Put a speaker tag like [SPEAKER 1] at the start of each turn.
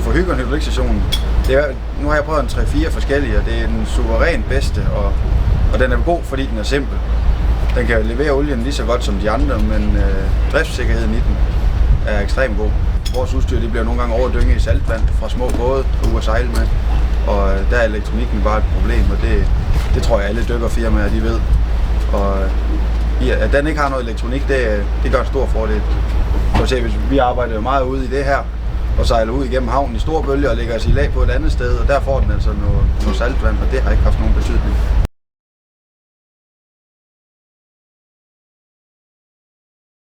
[SPEAKER 1] du får Hyggeren hydraulikstationen, nu har jeg prøvet en 3-4 forskellige, og det er den suverænt bedste, og den er god, fordi den er simpel. Den kan levere olien lige så godt som de andre, men driftssikkerheden i den er ekstremt god. Vores udstyr det bliver nogle gange overdynget i saltvand fra små både ude at sejle med, og der er elektronikken bare et problem, og det tror jeg alle dykkerfirmaer de ved. Og at den ikke har noget elektronik, det gør en stor fordel. Så hvis vi arbejder jo meget ude i det her, og sejler ud igennem havnen i store bølger og lægger os i lag på et andet sted, og der får den altså noget saltvand, og det har ikke haft nogen betydning.